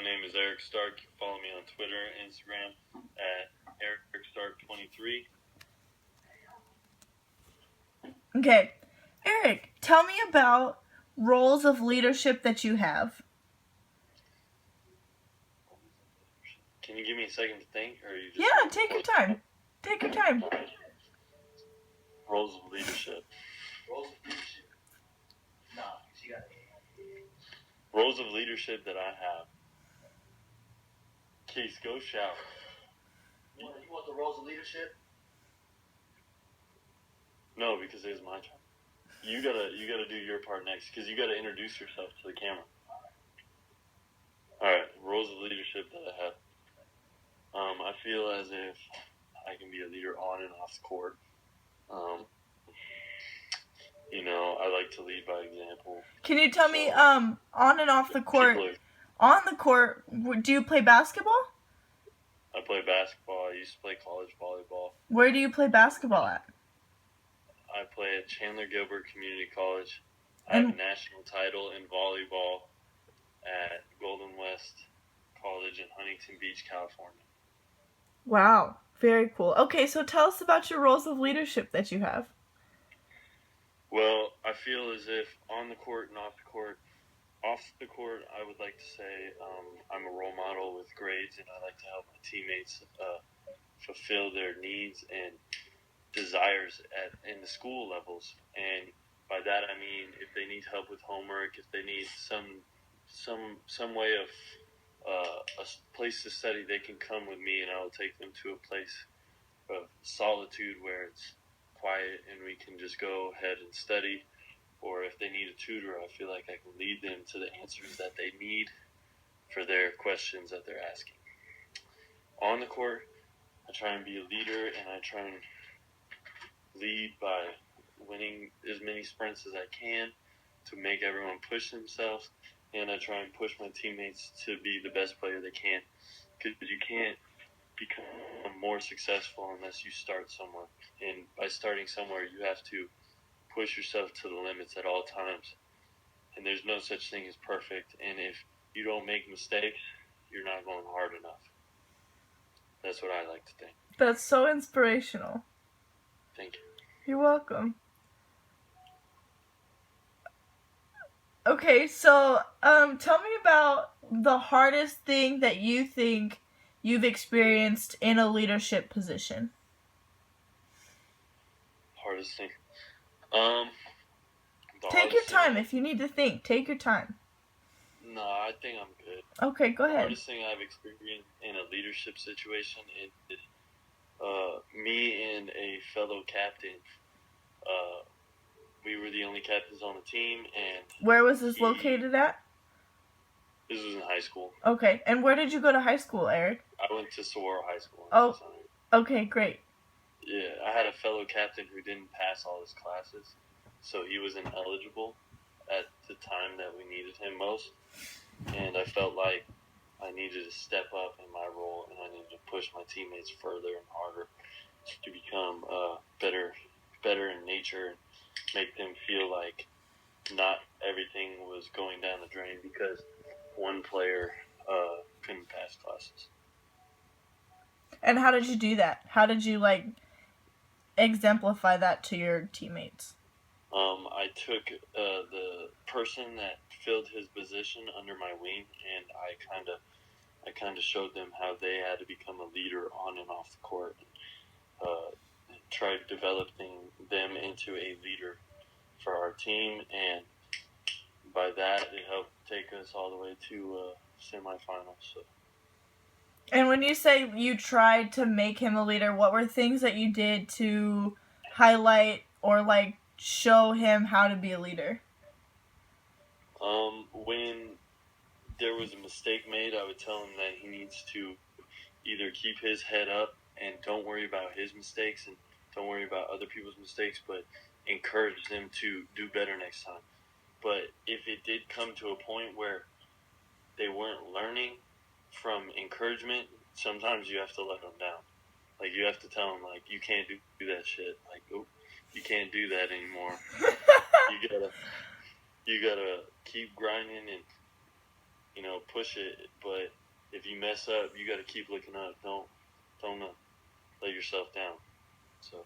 name is Eric Stark. You can follow me on Twitter and Instagram at EricStark23. Okay. Eric, tell me about roles of leadership that you have. Can you give me a second to think? Or you just Yeah, take your time. Take your time. Roles of leadership. Roles of leadership that I have. Case, go shower. You want the roles of leadership? No, because it is my turn. You gotta do your part next, because you gotta introduce yourself to the camera. All right, roles of leadership that I have. I feel as if I can be a leader on and off the court. I like to lead by example. Can you tell me, on and off the court, on the court, do you play basketball? I play basketball. I used to play college volleyball. Where do you play basketball at? I play at Chandler Gilbert Community College. I have a national title in volleyball at Golden West College in Huntington Beach, California. Wow, very cool. Okay, so tell us about your roles of leadership that you have. Well, I feel as if on the court and off the court, I would like to say I'm a role model with grades, and I like to help my teammates fulfill their needs and desires in the school levels. And by that I mean if they need help with homework, if they need some way of a place to study, they can come with me, and I will take them to a place of solitude where it's quiet and we can just go ahead and study. Or if they need a tutor, I feel like I can lead them to the answers that they need for their questions that they're asking. On the court, I try and be a leader, and I try and lead by winning as many sprints as I can to make everyone push themselves, and I try and push my teammates to be the best player they can, because you can't become more successful unless you start somewhere. And by starting somewhere, you have to push yourself to the limits at all times. And there's no such thing as perfect. And if you don't make mistakes, you're not going hard enough. That's what I like to think. That's so inspirational. Thank you. You're welcome. Okay, so tell me about the hardest thing that you think you've experienced in a leadership position. Hardest thing. Take your time if you need to think. Take your time. No, I think I'm good. Okay, go ahead. The hardest thing I've experienced in a leadership situation is me and a fellow captain. We were the only captains on the team, and where was this located at? This was in high school. Okay, and where did you go to high school, Eric? I went to Saguaro High School. Oh, okay, great. Yeah, I had a fellow captain who didn't pass all his classes, so he was ineligible at the time that we needed him most, and I felt like I needed to step up in my role, and I needed to push my teammates further and harder to become better in nature, and make them feel like not everything was going down the drain because one player couldn't pass classes. And how did you do that? How did you exemplify that to your teammates? I took the person that filled his position under my wing, and I kind of showed them how they had to become a leader on and off the court, and tried developing them into a leader for our team, and by that it helped take us all the way to semifinals. So. And when you say you tried to make him a leader, what were things that you did to highlight or show him how to be a leader? When there was a mistake made, I would tell him that he needs to either keep his head up and don't worry about his mistakes and don't worry about other people's mistakes, but encourage them to do better next time. But if it did come to a point where they weren't learning from encouragement, sometimes you have to let them down. You have to tell them, you can't do that shit. You can't do that anymore. You gotta keep grinding push it. But if you mess up, you got to keep looking up. Don't let yourself down. So.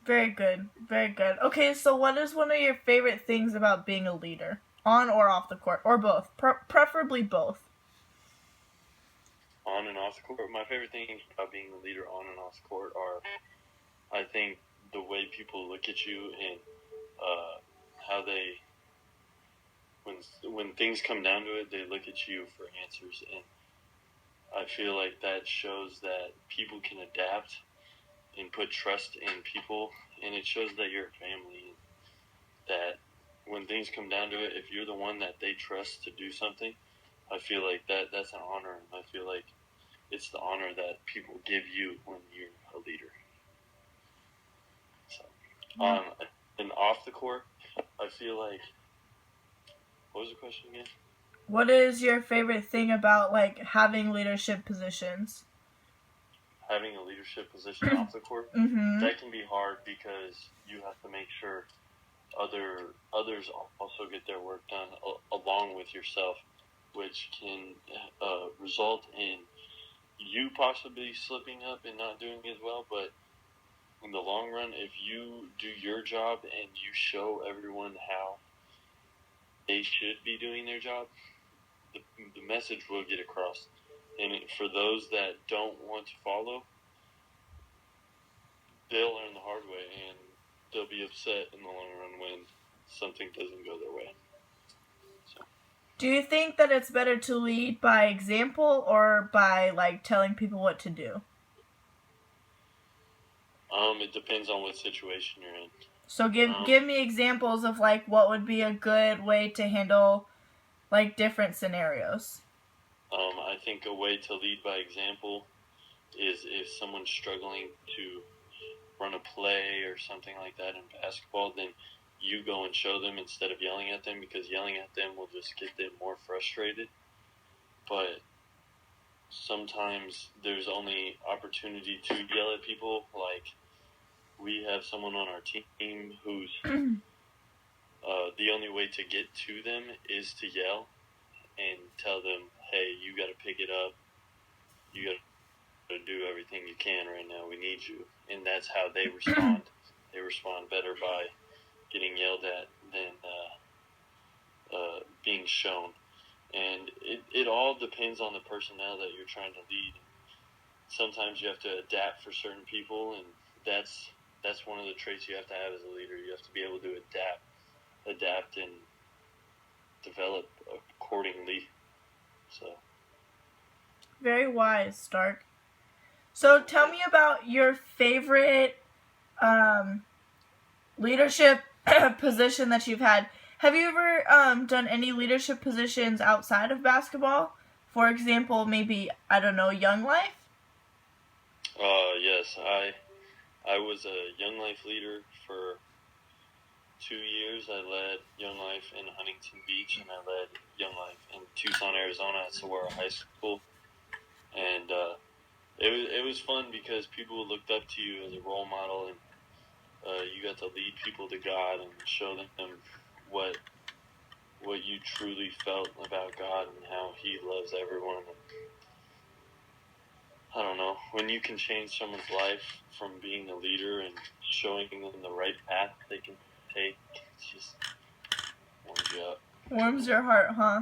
Very good. Very good. Okay, so what is one of your favorite things about being a leader? On or off the court? Or both? Preferably both. On and off the court. My favorite things about being a leader on and off the court are, I think, the way people look at you and how they, when things come down to it, they look at you for answers. And I feel like that shows that people can adapt and put trust in people, and it shows that you're a family. That when things come down to it, if you're the one that they trust to do something, I feel like that's an honor, and I feel like it's the honor that people give you when you're a leader. So, and off the court, I feel like, what was the question again? What is your favorite thing about having leadership positions? Having a leadership position off the court, Mm-hmm. that can be hard because you have to make sure others also get their work done along with yourself, which can result in you possibly slipping up and not doing as well. But in the long run, if you do your job and you show everyone how they should be doing their job, the message will get across. And for those that don't want to follow, they'll learn the hard way, and they'll be upset in the long run when something doesn't go their way. So. Do you think that it's better to lead by example or by telling people what to do? It depends on what situation you're in. So give me examples of what would be a good way to handle different scenarios. I think a way to lead by example is if someone's struggling to run a play or something like that in basketball, then you go and show them instead of yelling at them, because yelling at them will just get them more frustrated. But sometimes there's only opportunity to yell at people. Like, we have someone on our team who's the only way to get to them is to yell and tell them, hey, you got to pick it up. You got to do everything you can right now. We need you. And that's how they respond. They respond better by getting yelled at than being shown. And it all depends on the personnel that you're trying to lead. Sometimes you have to adapt for certain people, and that's one of the traits you have to have as a leader. You have to be able to adapt and develop accordingly. So. Very wise, Stark. So tell me about your favorite leadership position that you've had. Have you ever done any leadership positions outside of basketball? For example, maybe, I don't know, Young Life? Yes, I was a Young Life leader for 2 years. I led Young Life in Huntington Beach, and I led Young Life in Tucson, Arizona at Saguaro High School. And it was fun because people looked up to you as a role model, and you got to lead people to God and show them what you truly felt about God and how He loves everyone. And I don't know, when you can change someone's life from being a leader and showing them the right path they can take, it just warms you up. Warms your heart, huh?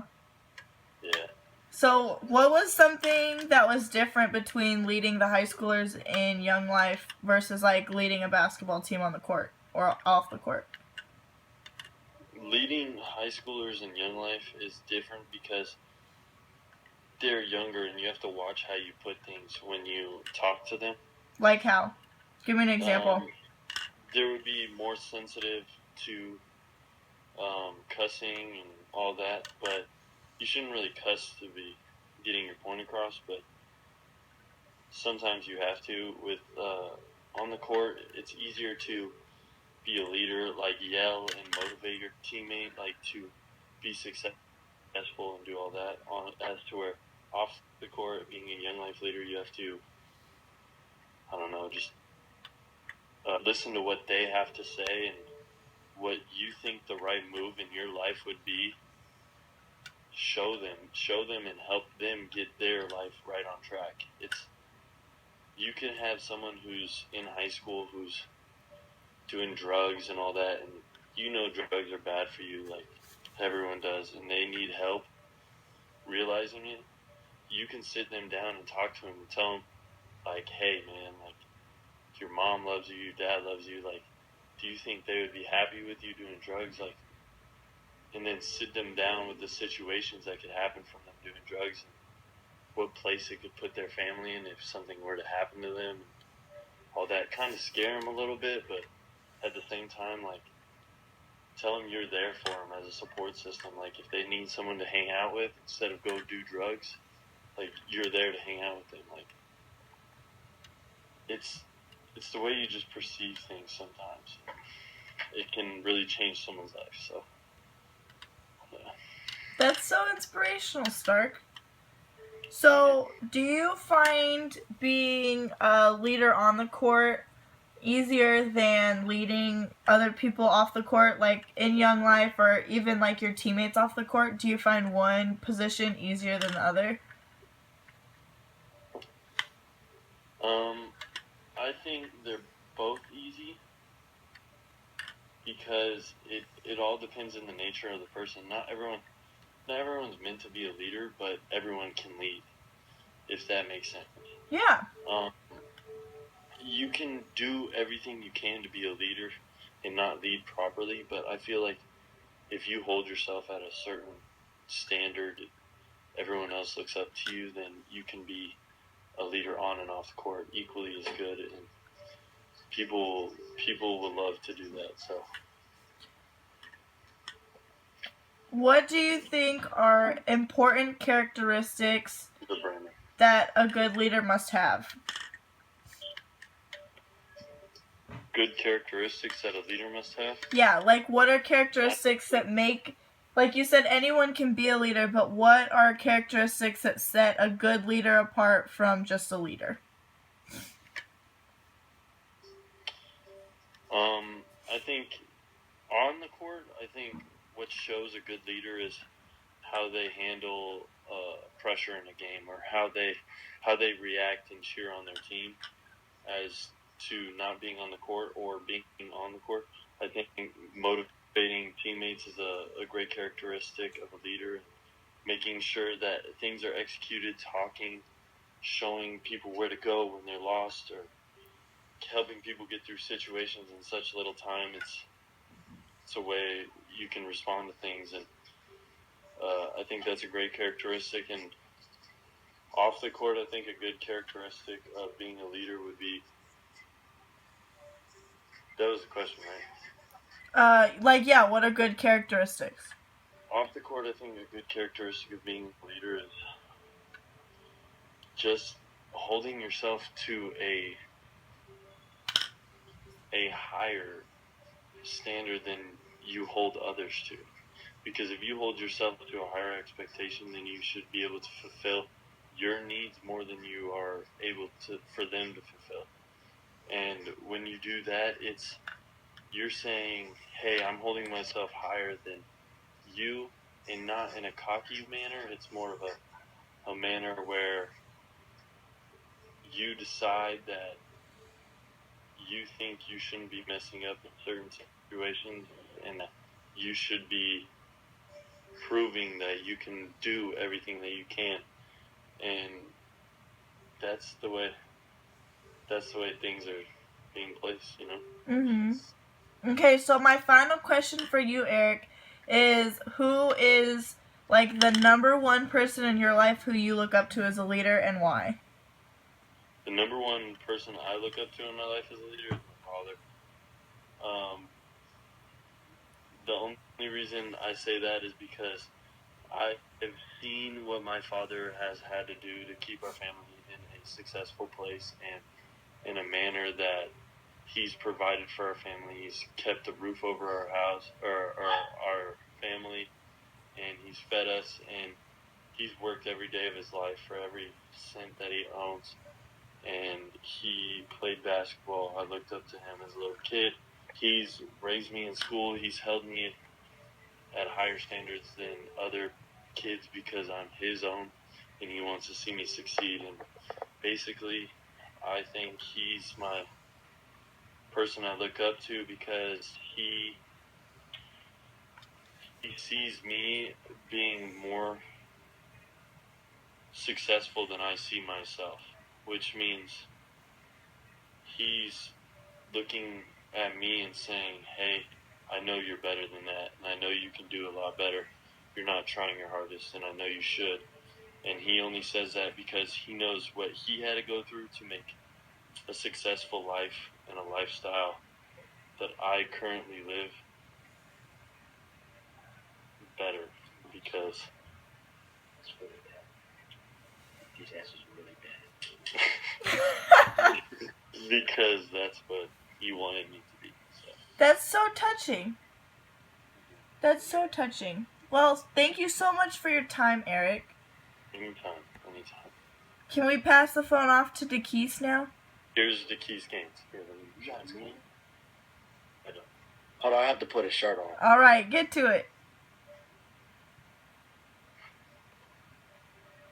Yeah. So, what was something that was different between leading the high schoolers in Young Life versus leading a basketball team on the court or off the court? Leading high schoolers in Young Life is different because they're younger and you have to watch how you put things when you talk to them. Like how? Give me an example. There would be more sensitive to cussing and all that, but you shouldn't really cuss to be getting your point across, but sometimes you have to. With on the court, it's easier to be a leader, yell and motivate your teammate, to be successful and do all that. As to where off the court, being a Young Life leader, you have to, I don't know, just listen to what they have to say and what you think the right move in your life would be, show them and help them get their life right on track. You can have someone who's in high school who's doing drugs and all that, and you know drugs are bad for you, like everyone does, and they need help realizing it. You can sit them down and talk to them and tell them, like, hey, man, like, your mom loves you, your dad loves you, like, do you think they would be happy with you doing drugs? Like, and then sit them down with the situations that could happen from them doing drugs and what place it could put their family in if something were to happen to them. All that kind of scare them a little bit, but at the same time, like, tell them you're there for them as a support system. Like, if they need someone to hang out with instead of go do drugs, like, you're there to hang out with them. Like, it's the way you just perceive things sometimes. It can really change someone's life, so, yeah. That's so inspirational, Stark. So, do you find being a leader on the court easier than leading other people off the court, like in Young Life, or even like your teammates off the court? Do you find one position easier than the other? I think they're both easy because it all depends on the nature of the person. Not everyone's meant to be a leader, but everyone can lead, if that makes sense. Yeah. You can do everything you can to be a leader and not lead properly, but I feel like if you hold yourself at a certain standard, everyone else looks up to you, then you can be a leader on and off the court equally as good, and people would love to do that. So, what do you think are important characteristics Brandon, that a good leader must have? good characteristics that a leader must have? Yeah, like what are characteristics that make, like you said, anyone can be a leader, but what are characteristics that set a good leader apart from just a leader? I think on the court, I think what shows a good leader is how they handle pressure in a game, or how they react and cheer on their team as to not being on the court or being on the court. I think motivating teammates is a great characteristic of a leader. Making sure that things are executed, talking, showing people where to go when they're lost, or helping people get through situations in such little time. It's a way you can respond to things, and I think that's a great characteristic. And off the court, I think a good characteristic of being a leader would be... That was the question, right? What are good characteristics? Off the court, I think a good characteristic of being a leader is just holding yourself to a higher standard than you hold others to. Because if you hold yourself to a higher expectation, then you should be able to fulfill your needs more than you are able to for them to fulfill. And when you do that, you're saying, hey, I'm holding myself higher than you, and not in a cocky manner. It's more of a manner where you decide that you think you shouldn't be messing up in certain situations, and that you should be proving that you can do everything that you can. And that's the way things are being placed, you know? Mm-hmm. Okay, so my final question for you, Eric, is who is, like, the number one person in your life who you look up to as a leader, and why? The number one person I look up to in my life as a leader is my father. The only reason I say that is because I have seen what my father has had to do to keep our family in a successful place, and in a manner that he's provided for our family. He's kept a roof over our house, or our family, and he's fed us, and he's worked every day of his life for every cent that he owns. And he played basketball. I looked up to him as a little kid. He's raised me in school. He's held me at higher standards than other kids because I'm his own, and he wants to see me succeed. And basically, I think he's my person I look up to because he sees me being more successful than I see myself, which means he's looking at me and saying, hey, I know you're better than that, and I know you can do a lot better. You're not trying your hardest, and I know you should. And he only says that because he knows what he had to go through to make a successful life and a lifestyle that I currently live better because That's really bad. These answers are really bad. because that's what he wanted me to be. So. That's so touching. That's so touching. Well, thank you so much for your time, Eric. Anytime. Can we pass the phone off to DeKeys now? Here's the keys games. Here, You got me? I don't. Hold on, I have to put a shirt on. All right, get to it.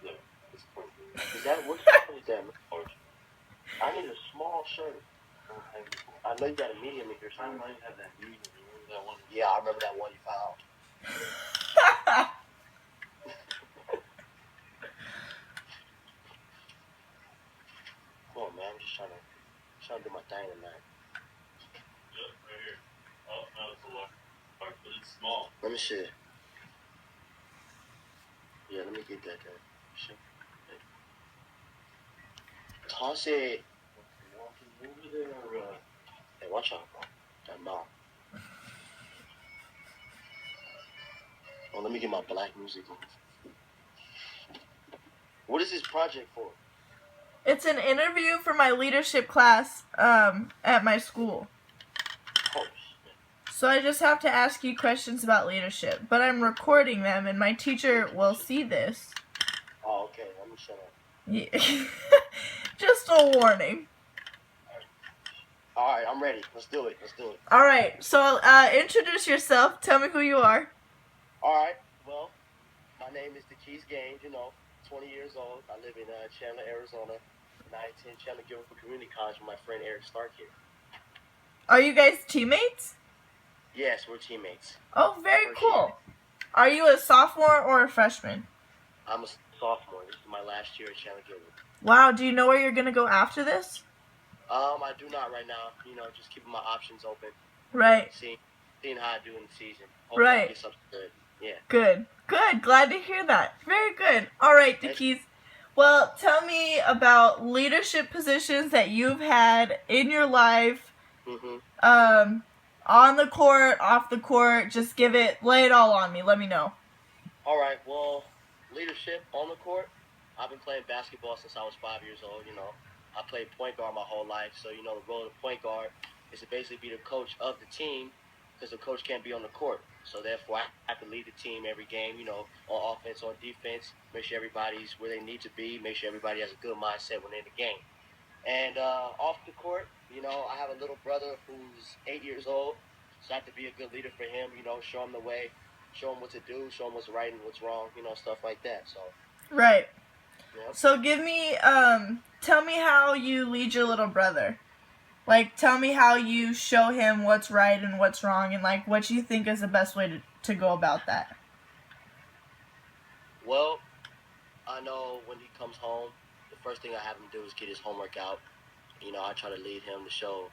Look, it's point. Is that what size is that? I need a small shirt. I know you got a medium if you're I signing. might have that medium. Remember that one? Yeah, I remember that one you found. Come on, man. I'm just trying to do my thing tonight. Yep, right here. Oh, no, it's a large, but it's small. Let me see. Yeah, let me get that there. Shit. Toss it. Walking over there, Hey, watch out, bro. That mouth. Oh, let me get my black music on. What is this project for? It's an interview for my leadership class at my school. Oh, shit. So I just have to ask you questions about leadership. But I'm recording them, and my teacher will see this. Oh, okay. Let me shut up. Yeah. Just a warning. All right, I'm ready. Let's do it. All right. So introduce yourself. Tell me who you are. All right. Well, my name is DeKeys Gaines. 20 years old. I live in Chandler, Arizona. And I attend Chandler Gilbert Community College with my friend Eric Stark here. Are you guys teammates? Yes, we're teammates. Oh, very First cool. year. Are you a sophomore or a freshman? I'm a sophomore. This is my last year at Chandler Gilbert. Wow. Do you know where you're gonna go after this? I do not right now. Just keeping my options open. Right. Seeing how I do in the season. Hopefully I Right. get something good. Yeah. Good. Glad to hear that. Very good. All right, DeKeys. Well, tell me about leadership positions that you've had in your life. Mm-hmm. On the court, off the court. Just lay it all on me. Let me know. All right. Well, leadership on the court. I've been playing basketball since I was 5 years old. I played point guard my whole life. So, the role of the point guard is to basically be the coach of the team because the coach can't be on the court. So, therefore, I have to lead the team every game, on offense, on defense, make sure everybody's where they need to be, make sure everybody has a good mindset when they're in the game. And off the court, I have a little brother who's 8 years old. So, I have to be a good leader for him, show him the way, show him what to do, show him what's right and what's wrong, stuff like that. So, Right. yep. So tell me how you lead your little brother. Like, tell me how you show him what's right and what's wrong, and like what you think is the best way to go about that. Well, I know when he comes home, the first thing I have him do is get his homework out. I try to lead him to show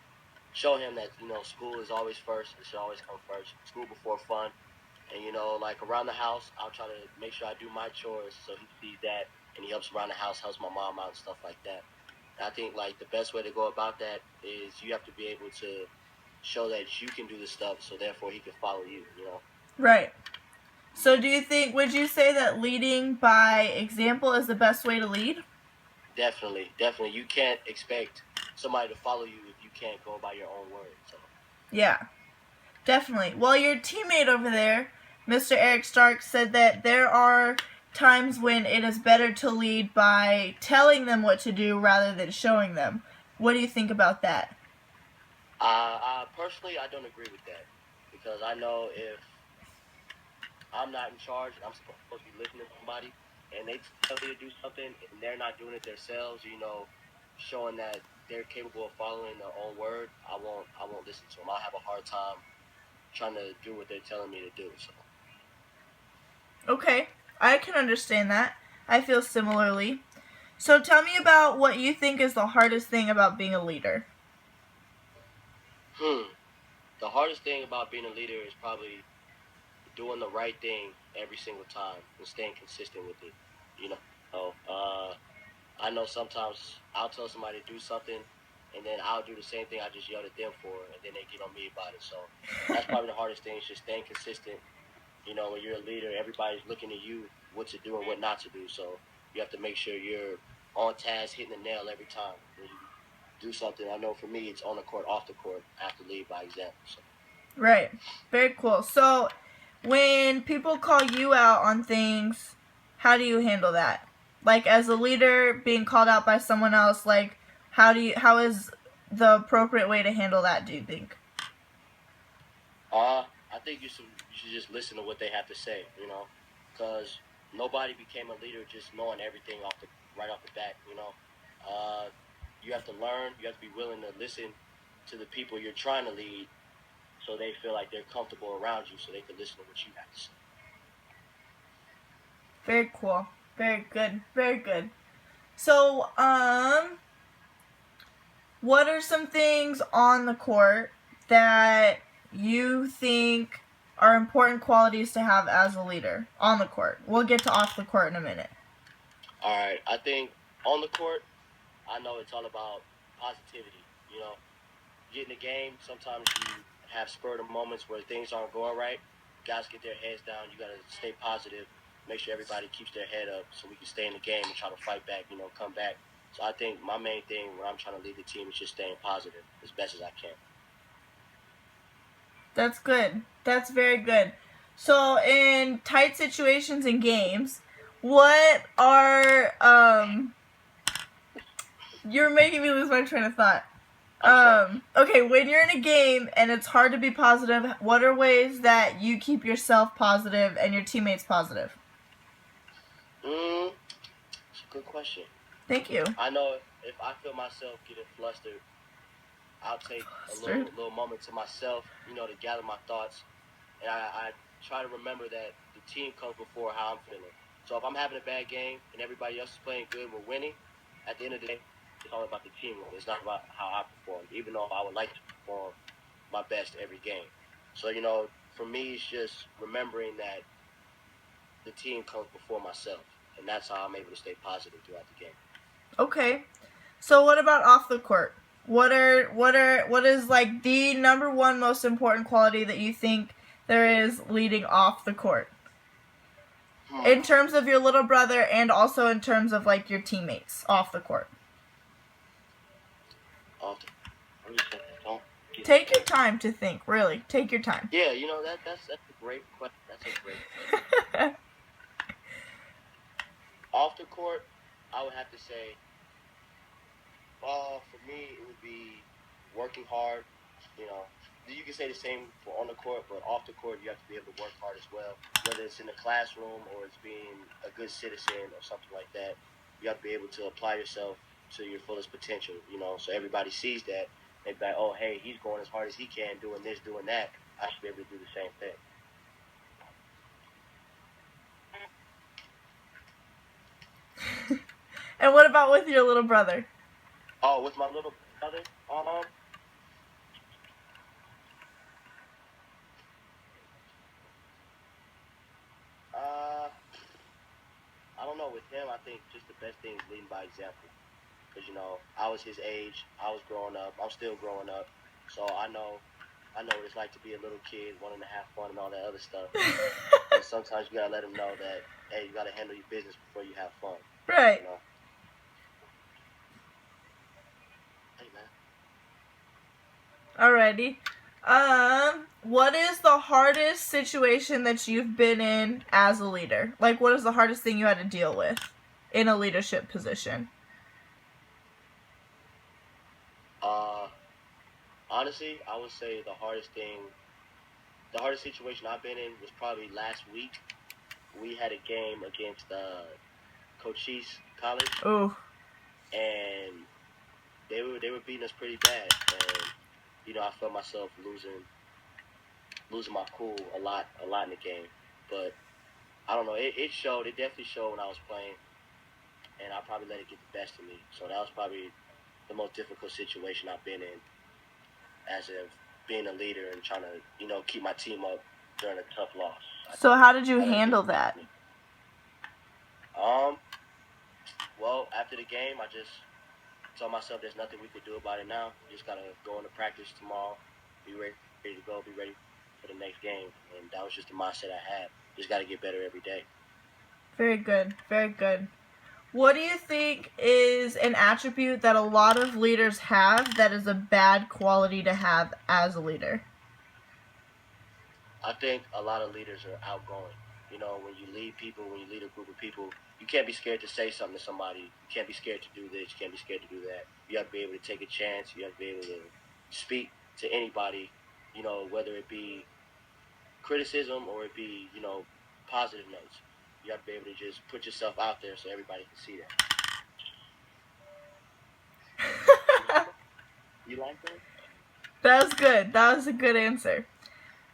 him that, school is always first. It should always come first. School before fun. And, like around the house, I'll try to make sure I do my chores so he sees that. And he helps around the house, helps my mom out and stuff like that. And I think, like, the best way to go about that is you have to be able to show that you can do the stuff so therefore he can follow you, Right. So would you say that leading by example is the best way to lead? Definitely. You can't expect somebody to follow you if you can't go by your own word. So. Yeah, definitely. Well, your teammate over there, Mr. Eric Stark, said that there are times when it is better to lead by telling them what to do rather than showing them. What do you think about that? Personally, I don't agree with that because I know I'm not in charge and I'm supposed to be listening to somebody, and they tell me to do something and they're not doing it themselves, showing that they're capable of following their own word, I won't listen to them. I'll have a hard time trying to do what they're telling me to do. So Okay, I can understand that. I feel similarly. So tell me about what you think is the hardest thing about being a leader. the hardest thing about being a leader is probably doing the right thing every single time and staying consistent with it. You I know sometimes I'll tell somebody to do something, and then I'll do the same thing I just yelled at them for, and then they get on me about it. So that's probably the hardest thing is just staying consistent. When you're a leader, everybody's looking at you what to do and what not to do. So you have to make sure you're on task, hitting the nail every time. When you do something, I know for me, it's on the court, off the court. I have to lead by example. So. Right. Very cool. So when people call you out on things, how do you handle that? Like as a leader being called out by someone else, like how is the appropriate way to handle that, do you think? I think you should just listen to what they have to say, because nobody became a leader just knowing everything right off the bat, you have to learn, you have to be willing to listen to the people you're trying to lead so they feel like they're comfortable around you so they can listen to what you have to say. Very cool. Very good. Very good. So, what are some things on the court that you think are important qualities to have as a leader on the court? We'll get to off the court in a minute. All right. I think on the court, I know it's all about positivity. Get in the game, sometimes you have spur of moments where things aren't going right. Guys get their heads down. You got to stay positive. Make sure everybody keeps their head up so we can stay in the game and try to fight back, come back. So I think my main thing when I'm trying to lead the team is just staying positive as best as I can. That's good. That's very good. So in tight situations in games, what are you're making me lose my train of thought. Okay, when you're in a game and it's hard to be positive, what are ways that you keep yourself positive and your teammates positive? It's a good question. Thank you. I know if I feel myself getting flustered, I'll take a little moment to myself, to gather my thoughts. And I try to remember that the team comes before how I'm feeling. So if I'm having a bad game and everybody else is playing good, we're winning, at the end of the day, it's all about the team. It's not about how I perform, even though I would like to perform my best every game. So, for me, it's just remembering that the team comes before myself. And that's how I'm able to stay positive throughout the game. Okay. So what about off the court? What is like the number one most important quality that you think there is leading off the court? In terms of your little brother and also in terms of like your teammates off the court. Take your time to think, really. Take your time. Yeah, that's a great question. That's a great question. Off the court, I would have to say, for me, it would be working hard. You can say the same for on the court, but off the court, you have to be able to work hard as well. Whether it's in the classroom or it's being a good citizen or something like that, you have to be able to apply yourself to your fullest potential, so everybody sees that. They'd be like, oh, hey, he's going as hard as he can, doing this, doing that. I should be able to do the same thing. And what about with your little brother? Oh, with my little brother? I don't know. With him, I think just the best thing is leading by example. Because, I was his age. I was growing up. I'm still growing up. So I know what it's like to be a little kid, wanting to have fun and all that other stuff. And sometimes you got to let him know that, hey, you got to handle your business before you have fun. Right. Hey, man. Alrighty. What is the hardest situation that you've been in as a leader? Like, what is the hardest thing you had to deal with in a leadership position? Honestly, I would say the hardest thing the hardest situation I've been in was probably last week. We had a game against Cochise College, Oh, and they were beating us pretty bad, and I felt myself losing my cool a lot in the game. But I don't know, it showed. It definitely showed when I was playing, and I probably let it get the best of me. So that was probably the most difficult situation I've been in as of being a leader and trying to keep my team up during a tough loss. so how did you handle that? Well, after the game, I just told myself there's nothing we could do about it now. We just gotta go into practice tomorrow, be ready to go, be ready for the next game, and that was just the mindset I had. Just gotta get better every day. Very good, very good. What do you think is an attribute that a lot of leaders have that is a bad quality to have as a leader? I think a lot of leaders are outgoing. When you lead people, when you lead a group of people, you can't be scared to say something to somebody. You can't be scared to do this. You can't be scared to do that. You have to be able to take a chance. You have to be able to speak to anybody, whether it be criticism or it be, positive notes. You have to be able to just put yourself out there so everybody can see that. You like that? That was good. That was a good answer.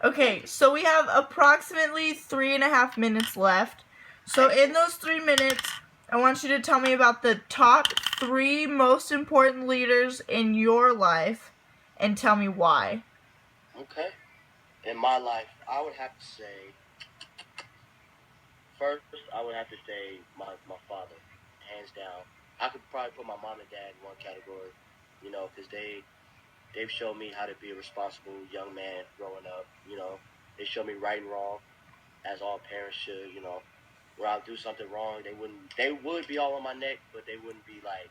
Okay, so we have approximately 3.5 minutes left. So in those 3 minutes, I want you to tell me about the top 3 most important leaders in your life and tell me why. Okay. In my life, I would have to say, first, I would have to say my father, hands down. I could probably put my mom and dad in one category, because they've shown me how to be a responsible young man growing up. They showed me right and wrong, as all parents should. When I would do something wrong, they would be all on my neck, but they wouldn't be like,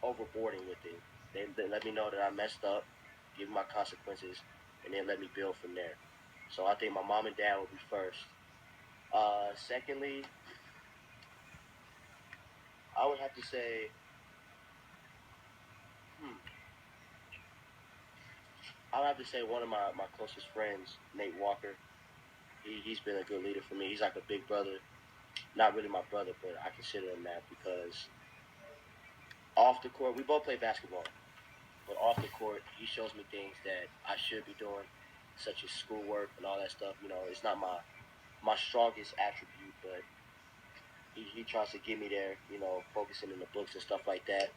overboarding with it. They let me know that I messed up, give me my consequences, and then let me build from there. So I think my mom and dad would be first. Secondly, I would have to say, I would have to say one of my closest friends, Nate Walker. He's been a good leader for me. He's like a big brother. Not really my brother, but I consider him that because off the court, we both play basketball, but off the court, he shows me things that I should be doing, such as schoolwork and all that stuff. It's not my strongest attribute, but he tries to get me there, focusing in the books and stuff like that.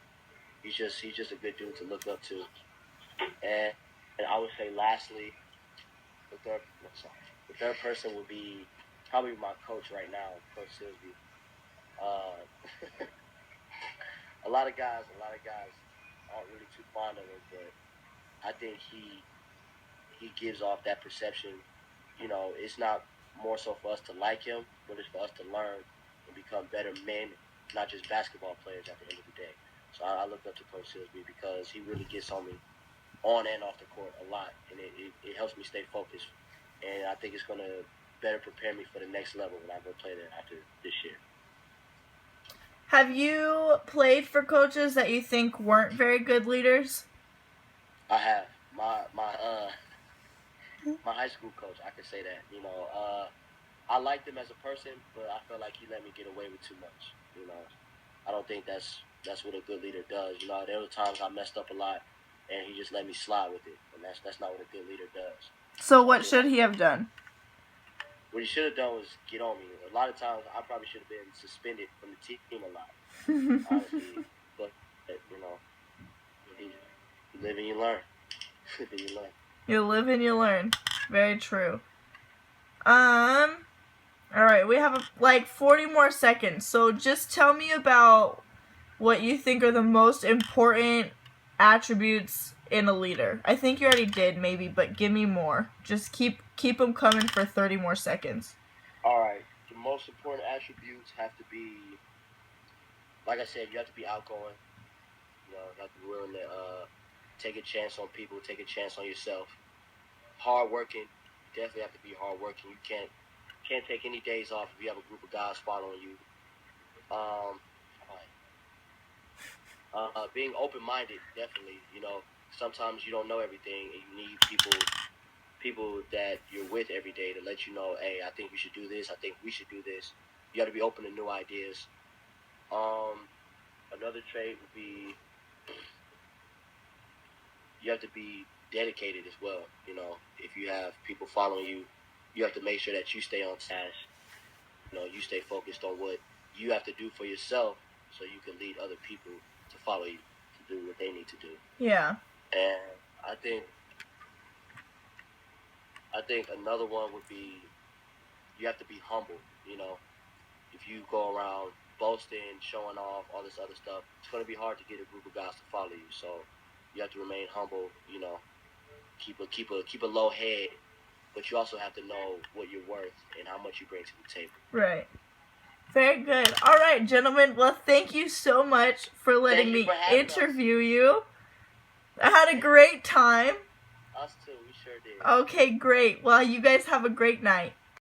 He's just a good dude to look up to. And I would say lastly, the third person would be probably my coach right now, Coach Silsby. A lot of guys aren't really too fond of him, but I think he gives off that perception. It's not more so for us to like him, but it's for us to learn and become better men, not just basketball players at the end of the day. So I look up to Coach Silsby because he really gets on me on and off the court a lot, and it helps me stay focused. And I think it's going to better prepare me for the next level when I go play there after this year. Have you played for coaches that you think weren't very good leaders? I have. My high school coach, I could say that. I liked him as a person, but I felt like he let me get away with too much. I don't think that's what a good leader does. There were times I messed up a lot, and he just let me slide with it, and that's not what a good leader does. So what should he have done? What he should have done was get on me. A lot of times, I probably should have been suspended from the team a lot, honestly. But you live and you learn. You live and you learn. Very true. Alright, we have like 40 more seconds. So just tell me about what you think are the most important attributes in a leader. I think you already did, maybe, but give me more. Just keep them coming for 30 more seconds. All right. The most important attributes have to be, like I said, you have to be outgoing. You have to be willing to take a chance on people, take a chance on yourself. Hardworking. You definitely have to be hardworking. You can't take any days off if you have a group of guys following you. Being open-minded, definitely. Sometimes you don't know everything, and you need people people that you're with every day to let you know, hey, I think we should do this. I think we should do this. You got to be open to new ideas. Another trait would be you have to be dedicated as well. You know, if you have people following you, you have to make sure that you stay on task. You know, you stay focused on what you have to do for yourself so you can lead other people to follow you to do what they need to do. Yeah. And I think another one would be you have to be humble. You know, if you go around boasting, showing off, all this other stuff, it's going to be hard to get a group of guys to follow you. So you have to remain humble. You know, keep a low head, but you also have to know what you're worth and how much you bring to the table. Right. Very good. All right, gentlemen. Well, thank you so much for letting me interview you. I had a great time. Us too. We sure did. Okay, great. Well, you guys have a great night.